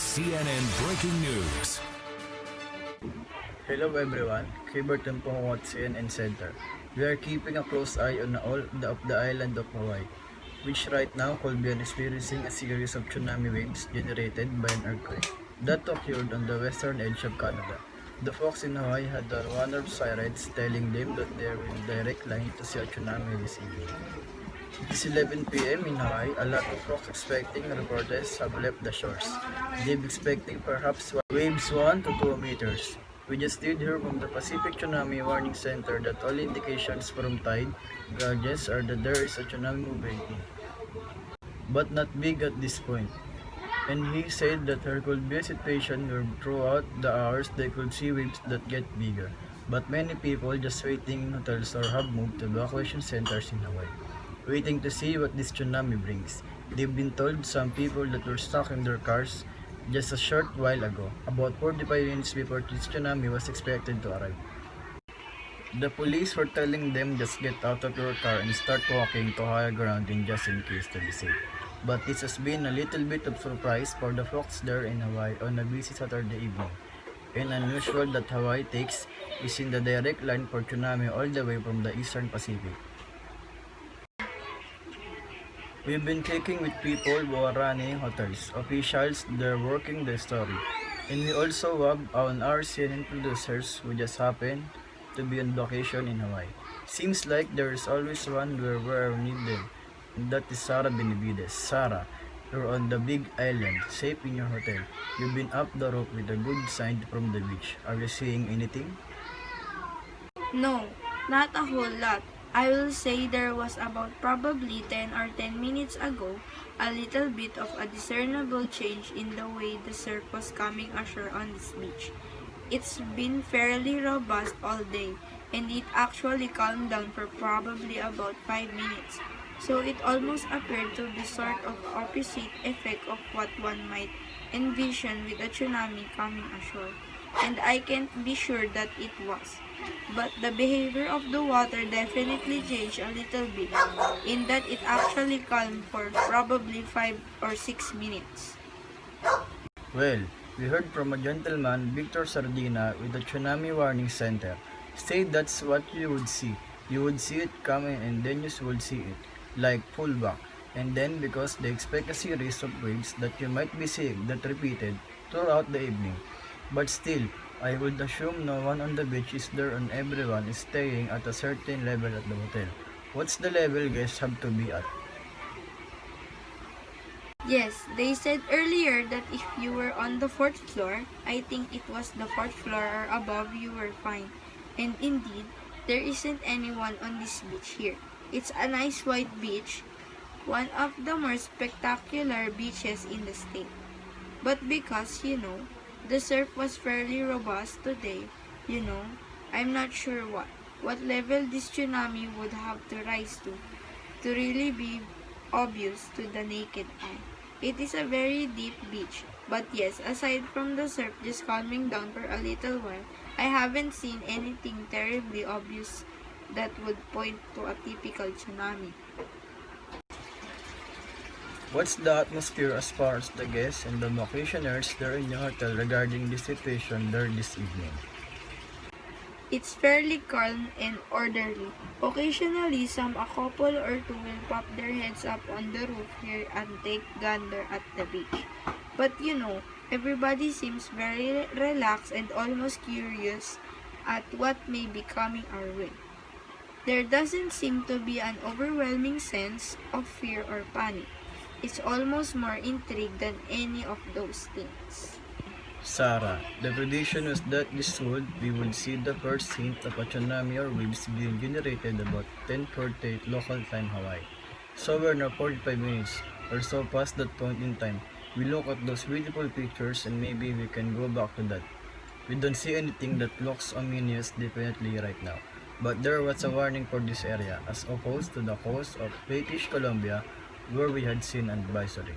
CNN Breaking News. Hello everyone, Kiberton po at CNN Center. We are keeping a close eye on all of the island of Hawaii, which right now could be experiencing a series of tsunami waves generated by an earthquake that occurred on the western edge of Canada. The folks in Hawaii had the warning sirens telling them that they are in direct line to see a tsunami this evening. It's 11 p.m. in Hawaii. A lot of folks expecting reporters have left the shores. They're expecting perhaps waves 1 to 2 meters. We just did hear from the Pacific Tsunami Warning Center that all indications from tide gauges are that there is a tsunami moving in, but not big at this point. And he said that there could be a situation where throughout the hours they could see waves that get bigger. But many people just waiting in hotels or have moved to evacuation centers in Hawaii, waiting to see what this tsunami brings. They've been told some people that were stuck in their cars just a short while ago, about 45 minutes before this tsunami was expected to arrive. The police were telling them just get out of your car and start walking to higher ground just in case to be safe. But this has been a little bit of surprise for the folks there in Hawaii on a busy Saturday evening. And unusual that Hawaii takes is in the direct line for tsunami all the way from the eastern Pacific. We've been talking with people who are running hotels, officials, they're working the story. And we also have on our CNN producers who just happen to be on vacation in Hawaii. Seems like there is always one where we need them. And that is Sarah Benavides. Sarah, you're on the big island, safe in your hotel. You've been up the rope with a good sign from the beach. Are you seeing anything? No, not a whole lot. I will say there was about probably 10 or 10 minutes ago a little bit of a discernible change in the way the surf was coming ashore on this beach. It's been fairly robust all day, and it actually calmed down for probably about 5 minutes. So it almost appeared to be sort of opposite effect of what one might envision with a tsunami coming ashore. And I can't be sure that it was. But the behavior of the water definitely changed a little bit, in that it actually calmed for probably 5 or 6 minutes. Well, we heard from a gentleman, Victor Sardina, with the Tsunami Warning Center, say that's what you would see. You would see it coming and then you would see it, like pullback. And then because they expect a series of waves that you might be seeing that repeated throughout the evening. But still, I would assume no one on the beach is there and everyone is staying at a certain level at the hotel. What's the level guests have to be at? Yes, they said earlier that if you were on the 4th floor, I think it was the 4th floor or above, you were fine. And indeed, there isn't anyone on this beach here. It's a nice white beach, one of the more spectacular beaches in the state. But because, the surf was fairly robust today, I'm not sure what level this tsunami would have to rise to really be obvious to the naked eye. It is a very deep beach, but yes, aside from the surf just calming down for a little while, I haven't seen anything terribly obvious that would point to a typical tsunami. What's the atmosphere as far as the guests and the vacationers there in your hotel regarding the situation there this evening? It's fairly calm and orderly. Occasionally, a couple or two will pop their heads up on the roof here and take gander at the beach. But everybody seems very relaxed and almost curious at what may be coming our way. There doesn't seem to be an overwhelming sense of fear or panic. It's almost more intrigue than any of those things. Sarah, the prediction was that we would see the first hint of a tsunami or waves being generated about 10:48 local time Hawaii. So we're now 45 minutes or so past that point in time. We look at those beautiful pictures and maybe we can go back to that. We don't see anything that looks ominous definitely right now. But there was a warning for this area as opposed to the coast of British Columbia where we had seen an advisory.